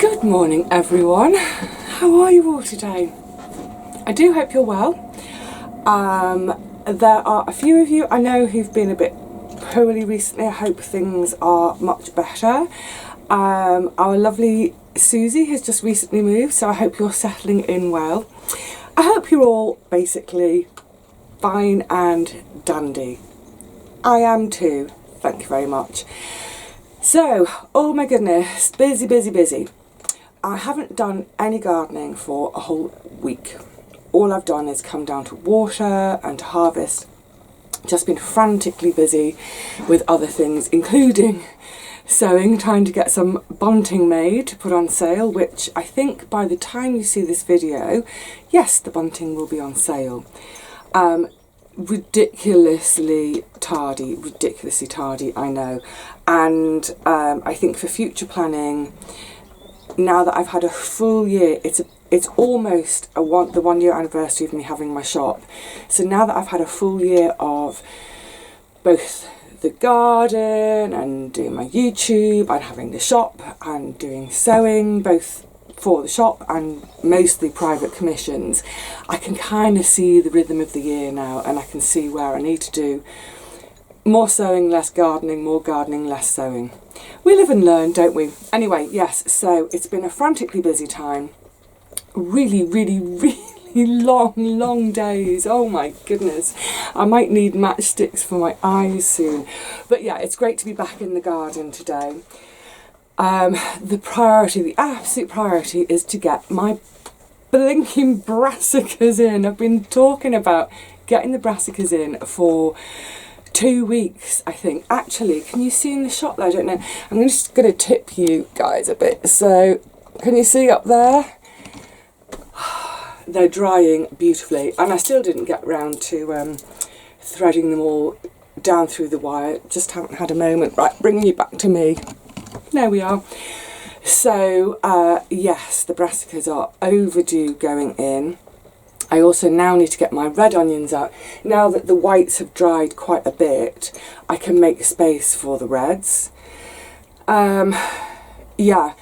Good morning everyone, how are you all today? I do hope you're well. There are a few of you I know who've been a bit poorly recently. I hope things are much better. Our lovely Susie has just recently moved, so I hope you're settling in well. I hope you're all basically fine and dandy. I am too, thank you very much. So, oh my goodness, busy. I haven't done any gardening for a whole week. All I've done is come down to water and to harvest. Just been frantically busy with other things, including sewing, trying to get some bunting made to put on sale, which I think by the time you see this video, yes, the bunting will be on sale. Ridiculously tardy, I know. And I think for future planning, now that I've had a full year, it's almost the 1 year anniversary of me having my shop. So now that I've had a full year of both the garden and doing my YouTube and having the shop and doing sewing, both for the shop and mostly private commissions, I can kind of see the rhythm of the year now, and I can see where I need to do more sewing, less gardening, more gardening, less sewing. We live and learn, don't we? Anyway, yes, so it's been a frantically busy time. Really long days. Oh my goodness. I might need matchsticks for my eyes soon. But yeah, it's great to be back in the garden today. The absolute priority is to get my blinking brassicas in. I've been talking about getting the brassicas in for 2 weeks, I think. Actually, can you see in the shot there? I don't know. I'm just going to tip you guys a bit. So, can you see up there? They're drying beautifully, and I still didn't get round to threading them all down through the wire. Just haven't had a moment. Right, bringing you back to me. There we are. So, yes, the brassicas are overdue going in. I also now need to get my red onions out. Now that the whites have dried quite a bit, I can make space for the reds. Yeah,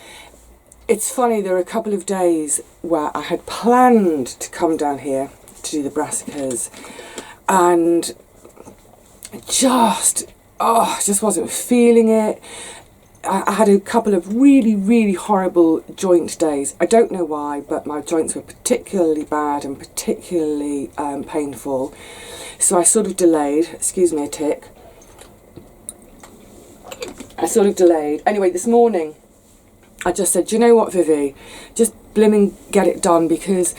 it's funny, there are a couple of days where I had planned to come down here to do the brassicas, and just wasn't feeling it. I had a couple of really horrible joint days. I don't know why, but my joints were particularly bad and particularly painful. So I sort of delayed. Excuse me a tick. I sort of delayed. Anyway, this morning, I just said, do you know what, Vivi? Just blimmin' get it done, because,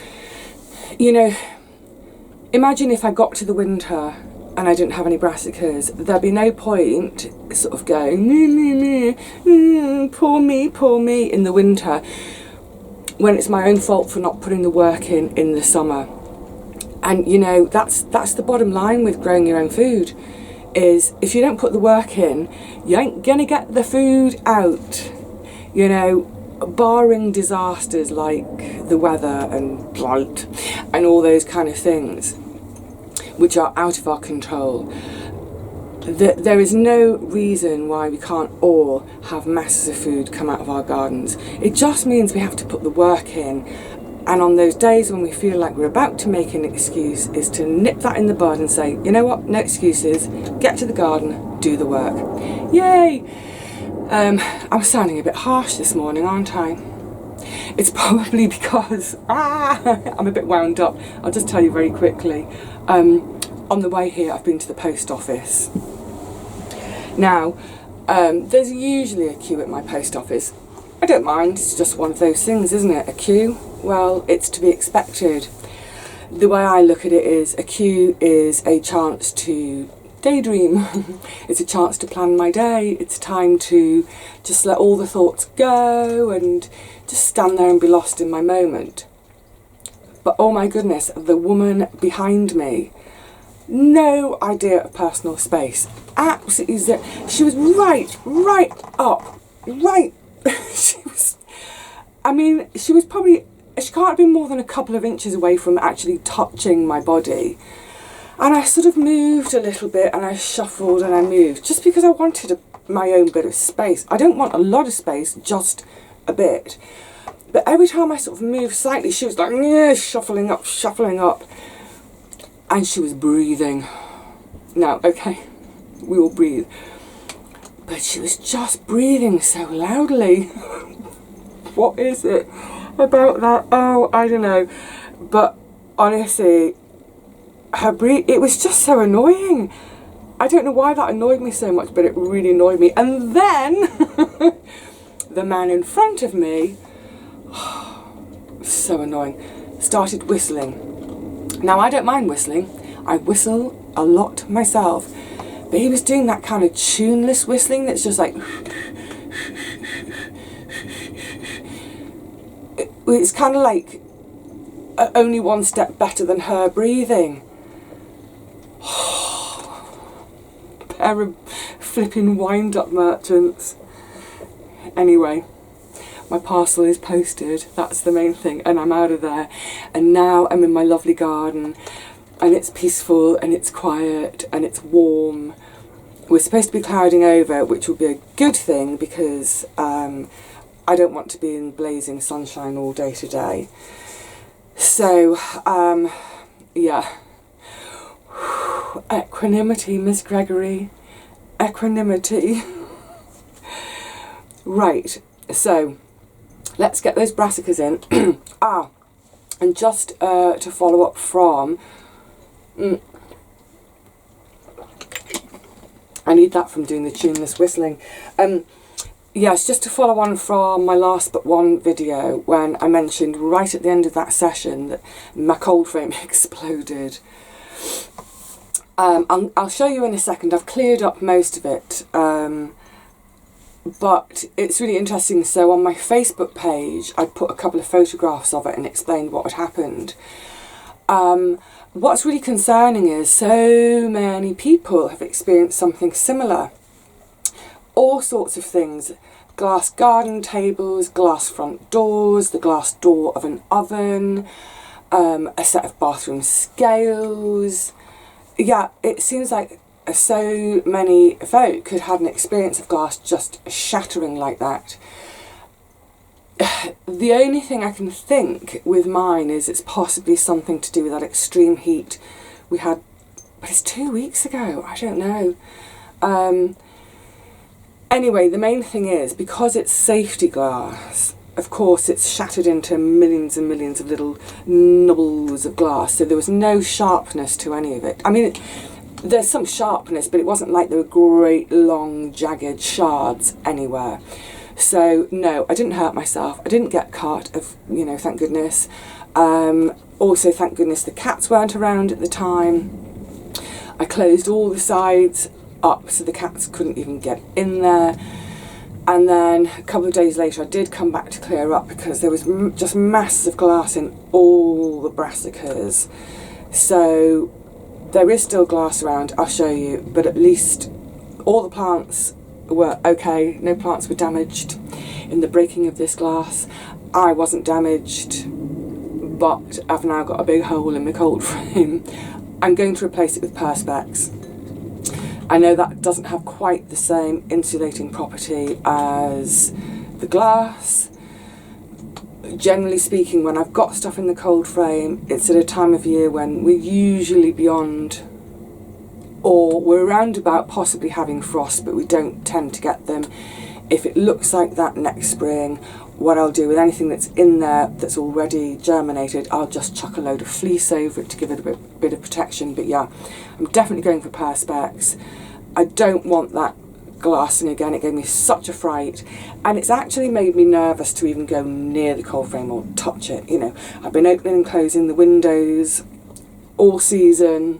you know, imagine if I got to the winter and I didn't have any brassicas, there'd be no point sort of going, poor me in the winter, when it's my own fault for not putting the work in the summer. And you know, that's the bottom line with growing your own food, is if you don't put the work in, you ain't gonna get the food out. You know, barring disasters like the weather and drought and all those kind of things, which are out of our control, there is no reason why we can't all have masses of food come out of our gardens. It just means we have to put the work in, and on those days when we feel like we're about to make an excuse, is to nip that in the bud and say, you know what, no excuses, get to the garden, do the work. Yay! I'm sounding a bit harsh this morning, aren't I? It's probably because I'm a bit wound up. I'll just tell you very quickly. On the way here, I've been to the post office. Now, there's usually a queue at my post office. I don't mind, it's just one of those things, isn't it? A queue? Well, it's to be expected. The way I look at it is, a queue is a chance to daydream. It's a chance to plan my day. It's time to just let all the thoughts go and just stand there and be lost in my moment. But oh my goodness, the woman behind me, no idea of personal space. Absolutely zero. She was right up. She was probably, she can't have been more than a couple of inches away from actually touching my body. And I sort of moved a little bit, and I shuffled and I moved, just because I wanted my own bit of space. I don't want a lot of space, just a bit. But every time I sort of moved slightly, she was like, yeah, shuffling up. And she was breathing. Now, okay, we all breathe. But she was just breathing so loudly. What is it about that? Oh, I don't know. But honestly, it was just so annoying. I don't know why that annoyed me so much, but it really annoyed me. And then the man in front of me, so annoying, started whistling. Now, I don't mind whistling. I whistle a lot myself. But he was doing that kind of tuneless whistling that's just like... It's kind of like only one step better than her breathing. Pair of flipping wind-up merchants. Anyway, my parcel is posted, that's the main thing, and I'm out of there. And now I'm in my lovely garden, and it's peaceful, and it's quiet, and it's warm. We're supposed to be clouding over, which will be a good thing, because I don't want to be in blazing sunshine all day today. So, yeah. Equanimity, Miss Gregory. Equanimity. Right, so let's get those brassicas in. And just to follow up from... I need that from doing the tuneless whistling. Yes, just to follow on from my last but one video, when I mentioned right at the end of that session that my cold frame exploded. I'll show you in a second. I've cleared up most of it, but it's really interesting. So on my Facebook page, I put a couple of photographs of it and explained what had happened. What's really concerning is so many people have experienced something similar. All sorts of things, glass garden tables, glass front doors, the glass door of an oven, a set of bathroom scales. Yeah, it seems like so many folk had had an experience of glass just shattering like that. The only thing I can think with mine is it's possibly something to do with that extreme heat we had, but it's 2 weeks ago, I don't know. Anyway, the main thing is, because it's safety glass, of course it's shattered into millions and millions of little nubbles of glass, so there was no sharpness to any of it. I mean, there's some sharpness, but it wasn't like there were great long jagged shards anywhere. So no, I didn't hurt myself. I didn't get cut, thank goodness. Also, thank goodness the cats weren't around at the time. I closed all the sides up so the cats couldn't even get in there. And then a couple of days later I did come back to clear up because there was just masses of glass in all the brassicas. So there is still glass around, I'll show you, but at least all the plants were okay. No plants were damaged in the breaking of this glass. I wasn't damaged, but I've now got a big hole in my cold frame. I'm going to replace it with Perspex. I know that doesn't have quite the same insulating property as the glass. Generally speaking, when I've got stuff in the cold frame, it's at a time of year when we're usually beyond, or we're around about possibly having frost, but we don't tend to get them. If it looks like that next spring, what I'll do with anything that's in there that's already germinated, I'll just chuck a load of fleece over it to give it a bit of protection. But yeah, I'm definitely going for Perspex. I don't want that glassing again. It gave me such a fright, and it's actually made me nervous to even go near the cold frame or touch it. I've been opening and closing the windows all season,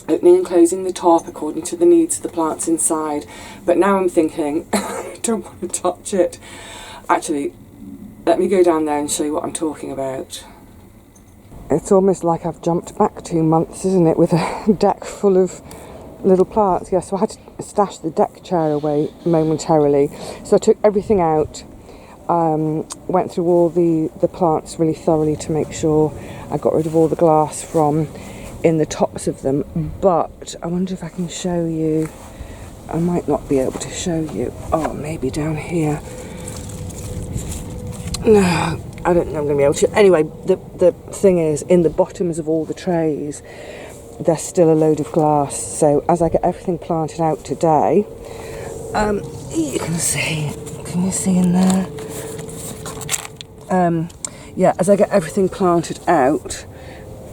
opening and closing the top according to the needs of the plants inside, but now I'm thinking I don't want to touch it. Actually, let me go down there and show you what I'm talking about. It's almost like I've jumped back 2 months, isn't it, with a deck full of little plants. Yeah, so I had to stash the deck chair away momentarily. So I took everything out, went through all the plants really thoroughly to make sure I got rid of all the glass from in the tops of them. But I wonder if I can show you. I might not be able to show you. Oh, maybe down here. No, I don't think I'm going to be able to. Anyway, the thing is, in the bottoms of all the trays, there's still a load of glass. So as I get everything planted out today, you can see. Can you see in there? Yeah, as I get everything planted out,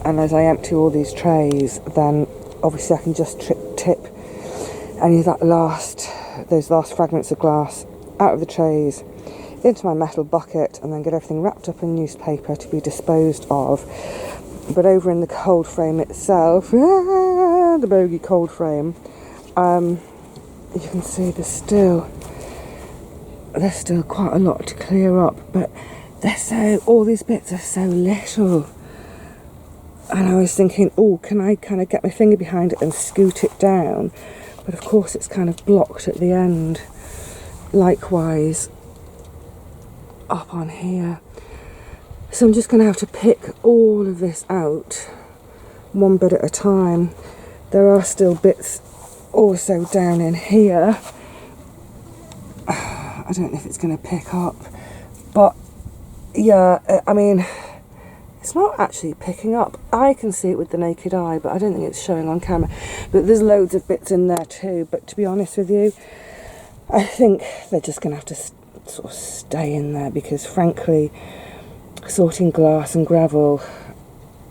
and as I empty all these trays, then obviously I can just tip any of those last fragments of glass out of the trays into my metal bucket, and then get everything wrapped up in newspaper to be disposed of. But over in the cold frame itself, the bogey cold frame, you can see there's still quite a lot to clear up, but all these bits are so little. And I was thinking, oh, can I kind of get my finger behind it and scoot it down? But of course it's kind of blocked at the end. Likewise up on here. So I'm just going to have to pick all of this out one bit at a time. There are still bits also down in here. I don't know if it's going to pick up, but yeah, I mean, it's not actually picking up. I can see it with the naked eye, but I don't think it's showing on camera. But there's loads of bits in there too. But to be honest with you, I think they're just going to have to sort of stay in there, because frankly, sorting glass and gravel,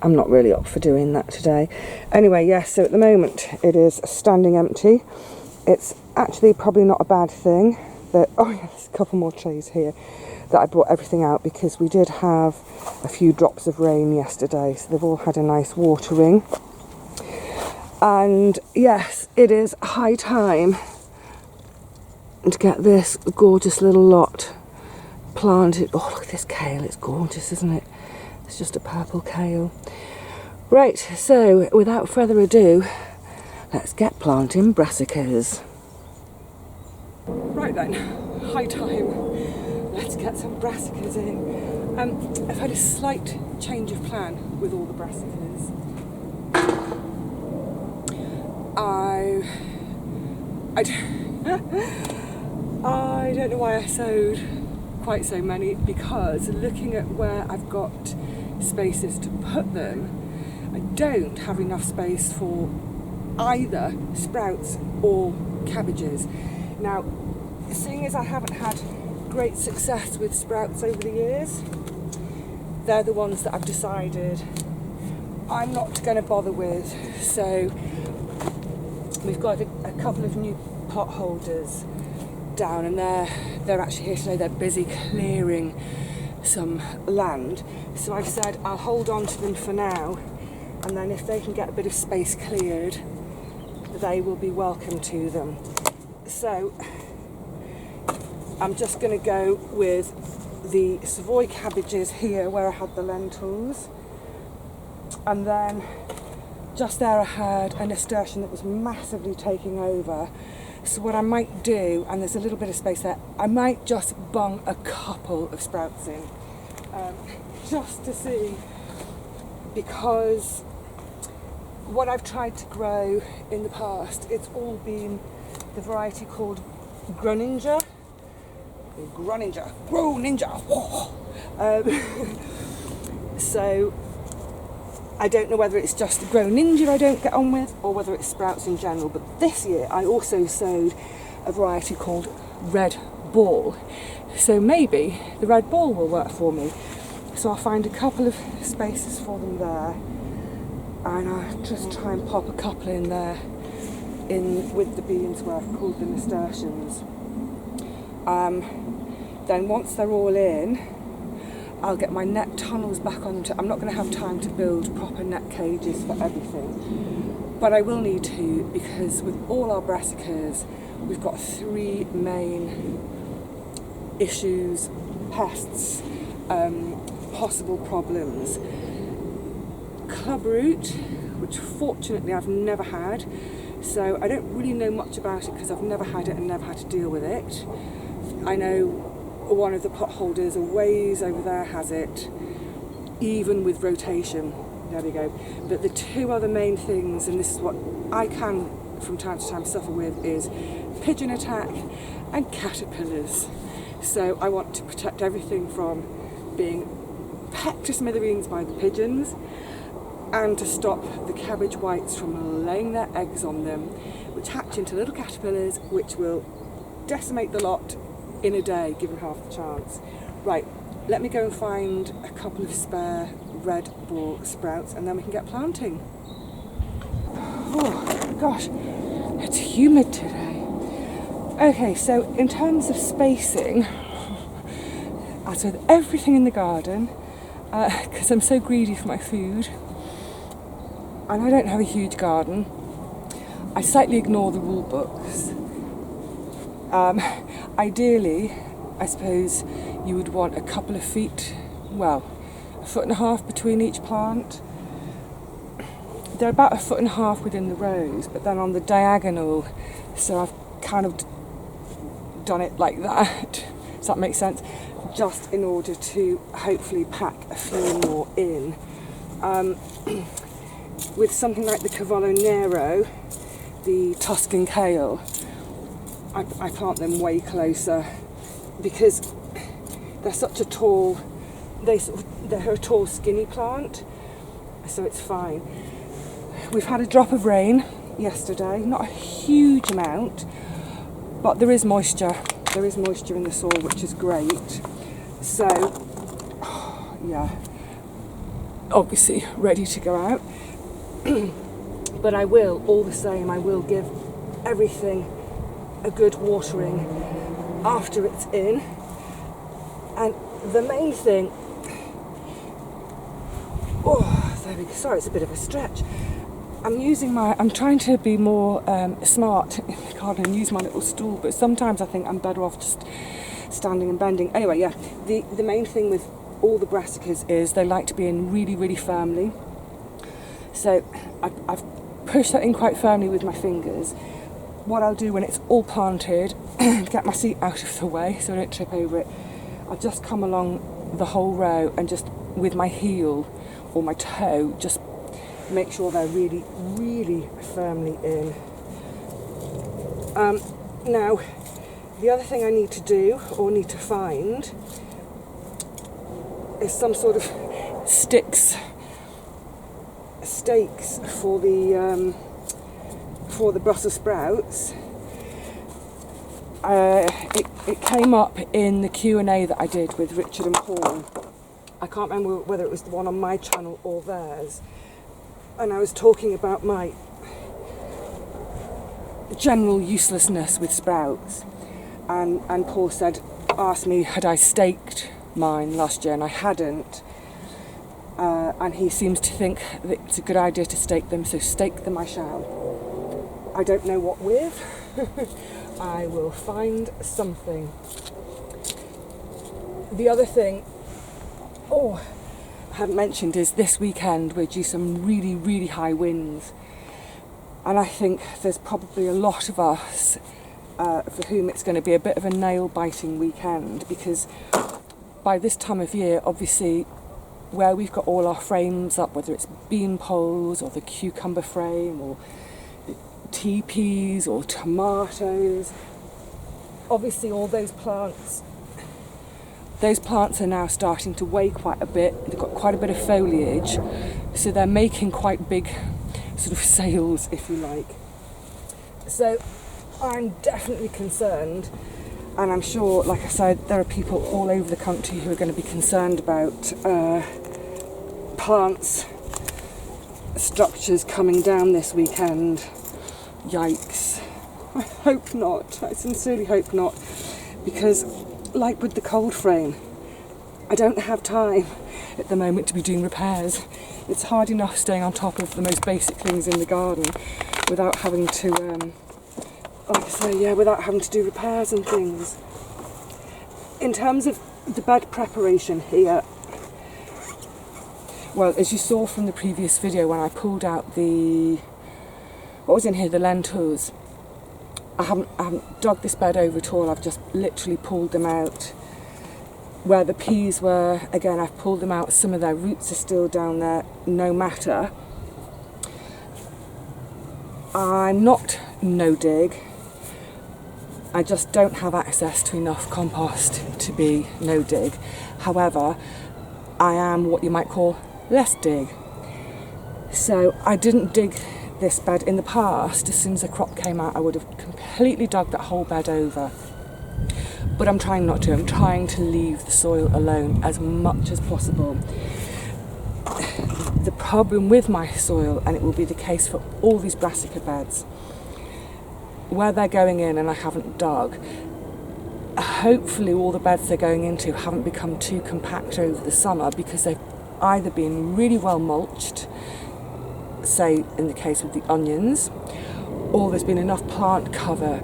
I'm not really up for doing that today. Anyway, yes, so at the moment it is standing empty. It's actually probably not a bad thing that, oh yeah, there's a couple more trays here, that I brought everything out, because we did have a few drops of rain yesterday, so they've all had a nice watering. And yes, it is high time to get this gorgeous little lot planted. Oh, look at this kale, it's gorgeous, isn't it? It's just a purple kale. Right, so without further ado, let's get planting brassicas. Right then, high time. Let's get some brassicas in. I've had a slight change of plan with all the brassicas. I don't know why I sowed quite so many, because looking at where I've got spaces to put them, I don't have enough space for either sprouts or cabbages. Now, seeing as I haven't had great success with sprouts over the years, they're the ones that I've decided I'm not going to bother with. So we've got a couple of new pot holders down, and they're actually here today. They're busy clearing some land, so I've said I'll hold on to them for now, and then if they can get a bit of space cleared, they will be welcome to them. So I'm just going to go with the Savoy cabbages here where I had the lentils, and then just there I had a nasturtium that was massively taking over. So what I might do, and there's a little bit of space there, I might just bung a couple of sprouts in, just to see, because what I've tried to grow in the past, it's all been the variety called Groninja. So I don't know whether it's just the Grow Ninja I don't get on with, or whether it's sprouts in general. But this year I also sowed a variety called Red Ball. So maybe the Red Ball will work for me. So I'll find a couple of spaces for them there, and I'll just try and pop a couple in there in with the beans where I've pulled the nasturtiums. Then once they're all in, I'll get my net tunnels back on. I'm not going to have time to build proper net cages for everything, but I will need to, because with all our brassicas, we've got three main issues, pests, possible problems. Clubroot, which fortunately I've never had, so I don't really know much about it because I've never had it and never had to deal with it. I know one of the pot holders a ways over there has it, even with rotation. There we go. But the two other main things, and this is what I can from time to time suffer with, is pigeon attack and caterpillars. So I want to protect everything from being pecked to smithereens by the pigeons, and to stop the cabbage whites from laying their eggs on them, which hatch into little caterpillars which will decimate the lot in a day, given half the chance. Right, let me go and find a couple of spare red ball sprouts and then we can get planting. Oh gosh, it's humid today. Okay, so in terms of spacing, as with everything in the garden, because I'm so greedy for my food, and I don't have a huge garden, I slightly ignore the rule books. Ideally, I suppose you would want a couple of feet, well, 1.5 feet between each plant. They're about 1.5 feet within the rows, but then on the diagonal, so I've kind of done it like that. Does that make sense? Just in order to hopefully pack a few more in. With something like the Cavallo Nero, the Tuscan kale, I plant them way closer because they're such a tall, they're a tall skinny plant, so it's fine. We've had a drop of rain yesterday, not a huge amount, but there is moisture. There is moisture in the soil, which is great. So, yeah, obviously ready to go out. But I will, all the same, I will give everything a good watering after it's in. And the main thing, there we go. Sorry, it's a bit of a stretch. I'm trying to be more smart in the garden and use my little stool, but sometimes I think I'm better off just standing and bending. Anyway, yeah, the main thing with all the brassicas is they like to be in really, really firmly. So I've pushed that in quite firmly with my fingers. What I'll do when it's all planted, get my seat out of the way so I don't trip over it, I'll just come along the whole row and just with my heel or my toe, just make sure they're really, really firmly in. Now, the other thing I need to do, or need to find, is some sort of stakes for the Brussels sprouts. It came up in the Q&A that I did with Richard and Paul. I can't remember whether it was the one on my channel or theirs. And I was talking about my general uselessness with sprouts. And Paul asked me, had I staked mine last year, and I hadn't. And he seems to think that it's a good idea to stake them, so stake them I shall. I don't know what with. I will find something. The other thing, I haven't mentioned, is this weekend we're due some really, really high winds. And I think there's probably a lot of us for whom it's going to be a bit of a nail-biting weekend, because by this time of year, obviously, where we've got all our frames up, whether it's bean poles or the cucumber frame or teepees or tomatoes, obviously all those plants are now starting to weigh quite a bit. They've got quite a bit of foliage, so they're making quite big sort of sails, if you like. So I'm definitely concerned, and I'm sure, like I said, there are people all over the country who are going to be concerned about plants, structures coming down this weekend. Yikes. I hope not. I sincerely hope not, because like with the cold frame, I don't have time at the moment to be doing repairs. It's hard enough staying on top of the most basic things in the garden without having to, like I say, without having to do repairs and things. In terms of the bed preparation here, well, as you saw from the previous video when I pulled out the lentils, I haven't dug this bed over at all. I've just literally pulled them out. Where the peas were, again, I've pulled them out. Some of their roots are still down there, no matter. I'm not no-dig. I just don't have access to enough compost to be no-dig. However, I am what you might call less dig. So I didn't dig this bed in the past. As soon as the crop came out, I would have completely dug that whole bed over. But I'm trying not to. I'm trying to leave the soil alone as much as possible. The problem with my soil, and it will be the case for all these brassica beds, where they're going in and I haven't dug, hopefully all the beds they're going into haven't become too compact over the summer because they've either been really well mulched, say in the case with the onions, or there's been enough plant cover,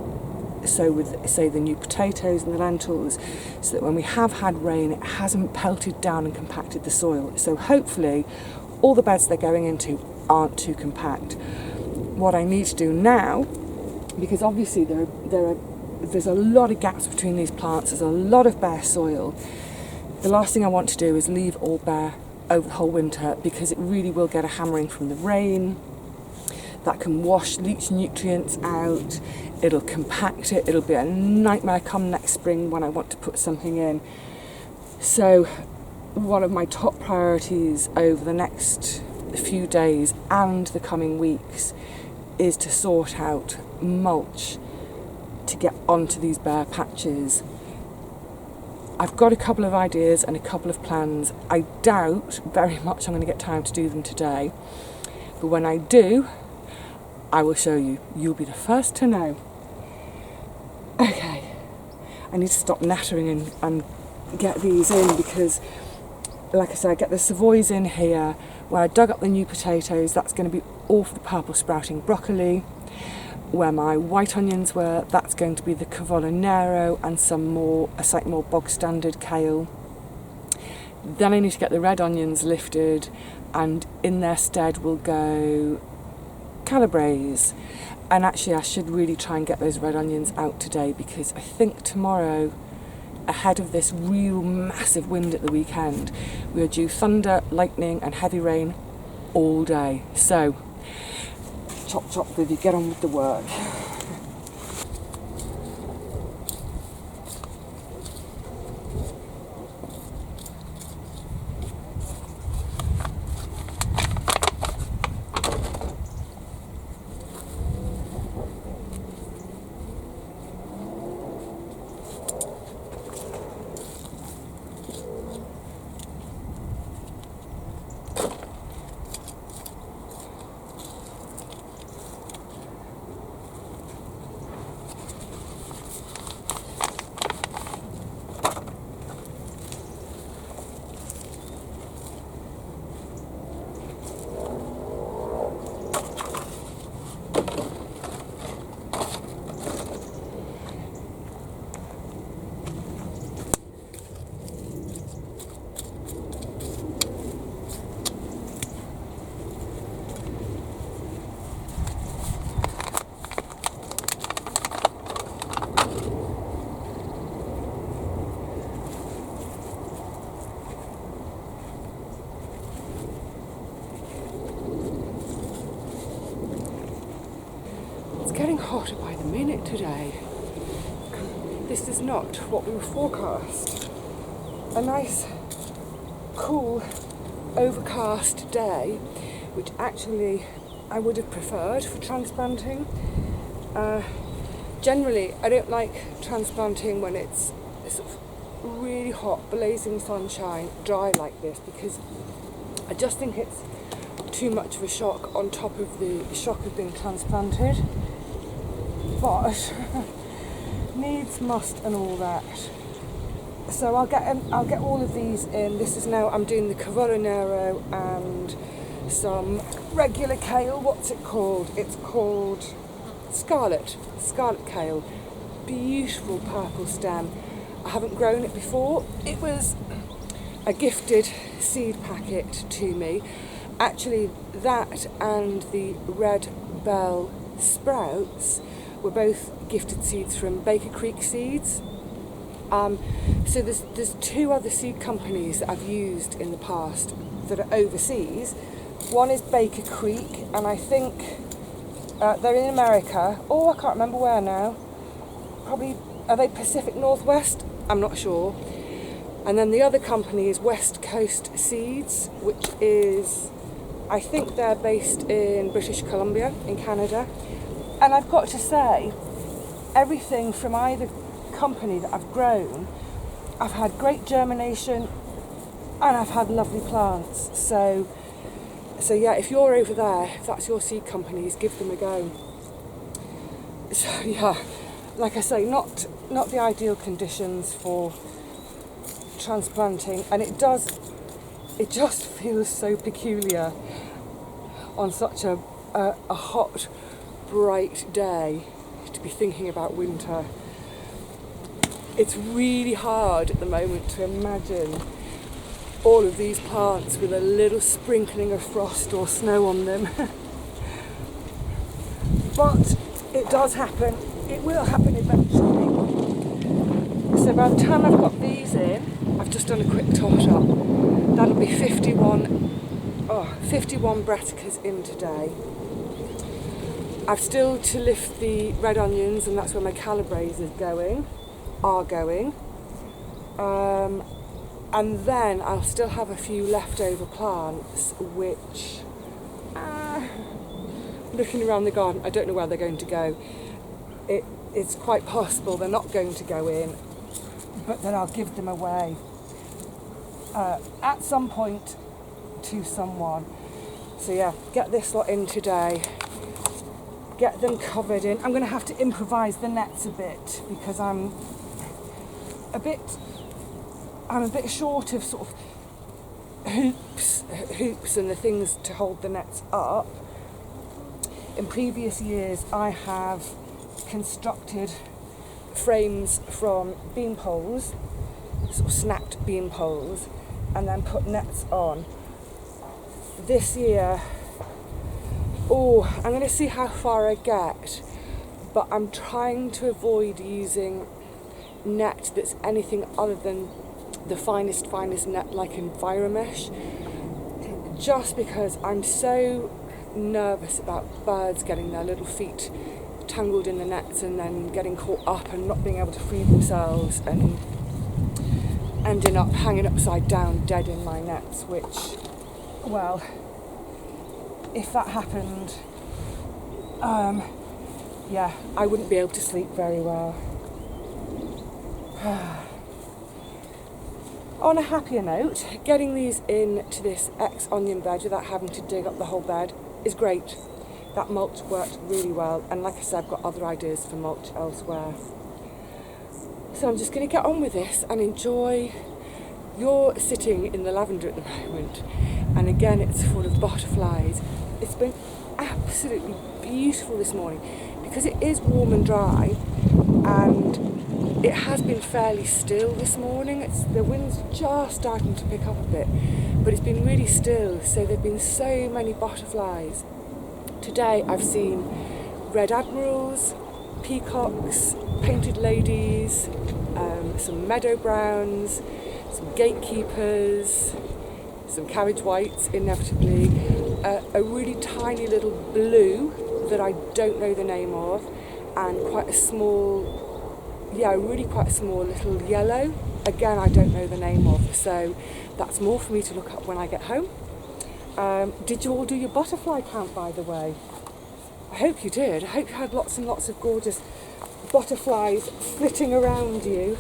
so with say the new potatoes and the lentils, so that when we have had rain it hasn't pelted down and compacted the soil. So hopefully all the beds they're going into aren't too compact. What I need to do now, because obviously there's a lot of gaps between these plants, there's a lot of bare soil, the last thing I want to do is leave all bare over the whole winter, because it really will get a hammering from the rain that can leach nutrients out, it'll compact it, it'll be a nightmare come next spring when I want to put something in. So one of my top priorities over the next few days and the coming weeks is to sort out mulch to get onto these bare patches. I've got a couple of ideas and a couple of plans. I doubt very much I'm going to get time to do them today, but when I do, I will show you. You'll be the first to know. Okay, I need to stop nattering and get these in, because like I said, I get the Savoys in here where I dug up the new potatoes. That's going to be all for the purple sprouting broccoli. Where my white onions were, that's going to be the Cavolo Nero and a slightly more bog standard kale. Then I need to get the red onions lifted, and in their stead will go calabrese. And actually I should really try and get those red onions out today, because I think tomorrow, ahead of this real massive wind at the weekend, we are due thunder, lightning and heavy rain all day. So chop chop, Vivi, get on with the work. Getting hotter by the minute today. This is not what we were forecast. A nice, cool, overcast day, which actually I would have preferred for transplanting. Generally, I don't like transplanting when it's sort of really hot, blazing sunshine, dry like this, because I just think it's too much of a shock on top of the shock of being transplanted. But needs must and all that. So I'll get all of these in. This is now, I'm doing the Cavolo Nero and some regular kale. What's it called? It's called Scarlet kale. Beautiful purple stem. I haven't grown it before. It was a gifted seed packet to me. Actually, that and the red bell sprouts were both gifted seeds from Baker Creek Seeds. So there's two other seed companies that I've used in the past that are overseas. One is Baker Creek, and I think they're in America. Oh, I can't remember where now. Probably, are they Pacific Northwest? I'm not sure. And then the other company is West Coast Seeds, which is, I think they're based in British Columbia in Canada. And I've got to say, everything from either company that I've grown, I've had great germination and I've had lovely plants. So yeah, if you're over there, if that's your seed companies, give them a go. So yeah, like I say, not the ideal conditions for transplanting, and it just feels so peculiar on such a hot, bright day to be thinking about winter. It's really hard at the moment to imagine all of these plants with a little sprinkling of frost or snow on them. But it does happen. It will happen eventually. So by the time I've got these in, I've just done a quick tot up. That'll be 51 brassicas in today. I've still to lift the red onions, and that's where my Calibres are going. And then I'll still have a few leftover plants, which, looking around the garden, I don't know where they're going to go. It's quite possible they're not going to go in, but then I'll give them away at some point to someone. So yeah, get this lot in today, get them covered in. I'm going to have to improvise the nets a bit because I'm a bit short of sort of hoops and the things to hold the nets up. In previous years I have constructed frames from beam poles, sort of snapped beam poles, and then put nets on. This year, I'm going to see how far I get, but I'm trying to avoid using net that's anything other than the finest net like Enviromesh, just because I'm so nervous about birds getting their little feet tangled in the nets and then getting caught up and not being able to free themselves and ending up hanging upside down dead in my nets, which, well, if that happened, yeah, I wouldn't be able to sleep very well. On a happier note, getting these into this ex-onion bed without having to dig up the whole bed is great. That mulch worked really well, and like I said, I've got other ideas for mulch elsewhere. So I'm just going to get on with this and enjoy. You're sitting in the lavender at the moment, and again it's full of butterflies. It's been absolutely beautiful this morning because it is warm and dry, and it has been fairly still this morning. The wind's just starting to pick up a bit, but it's been really still, so there have been so many butterflies. Today I've seen red admirals, peacocks, painted ladies, some meadow browns, some gatekeepers, some cabbage whites inevitably, a really tiny little blue that I don't know the name of, and quite a small little yellow, again I don't know the name of, so that's more for me to look up when I get home. Did you all do your butterfly count, by the way? I hope you did. I hope you had lots and lots of gorgeous butterflies flitting around you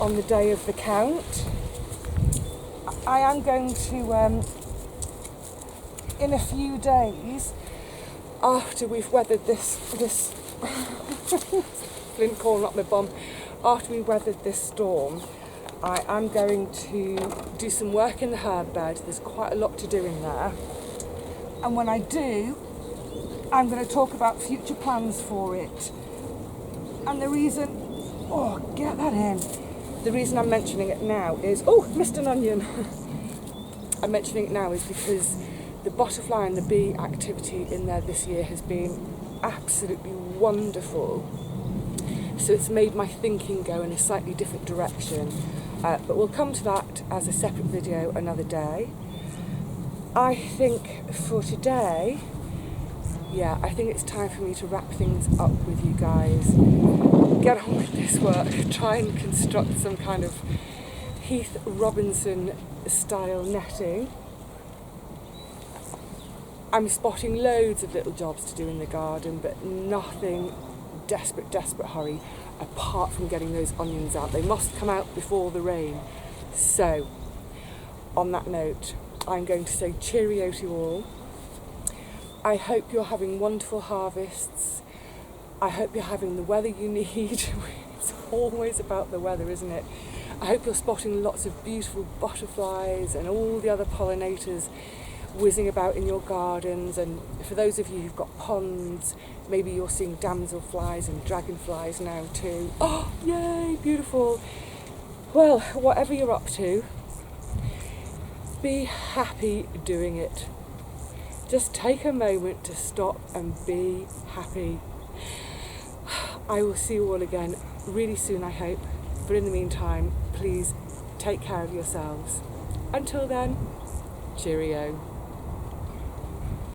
on the day of the count. I am going to, in a few days, after we've weathered this flint crawling up my bum, after we weathered this storm, I am going to do some work in the herb bed. There's quite a lot to do in there. And when I do, I'm going to talk about future plans for it. And the reason, get that in. The reason I'm mentioning it now is, missed an onion. I'm mentioning it now is because the butterfly and the bee activity in there this year has been absolutely wonderful. So it's made my thinking go in a slightly different direction. But we'll come to that as a separate video another day. I think for today, I think it's time for me to wrap things up with you guys. Get on with this work, try and construct some kind of Keith Robinson style netting. I'm spotting loads of little jobs to do in the garden, but nothing desperate hurry apart from getting those onions out. They must come out before the rain. So, on that note, I'm going to say cheerio to you all. I hope you're having wonderful harvests. I hope you're having the weather you need. It's always about the weather, isn't it? I hope you're spotting lots of beautiful butterflies and all the other pollinators whizzing about in your gardens. And for those of you who've got ponds, maybe you're seeing damselflies and dragonflies now too. Oh, yay, beautiful. Well, whatever you're up to, be happy doing it. Just take a moment to stop and be happy. I will see you all again really soon, I hope. But in the meantime, please take care of yourselves. Until then, cheerio.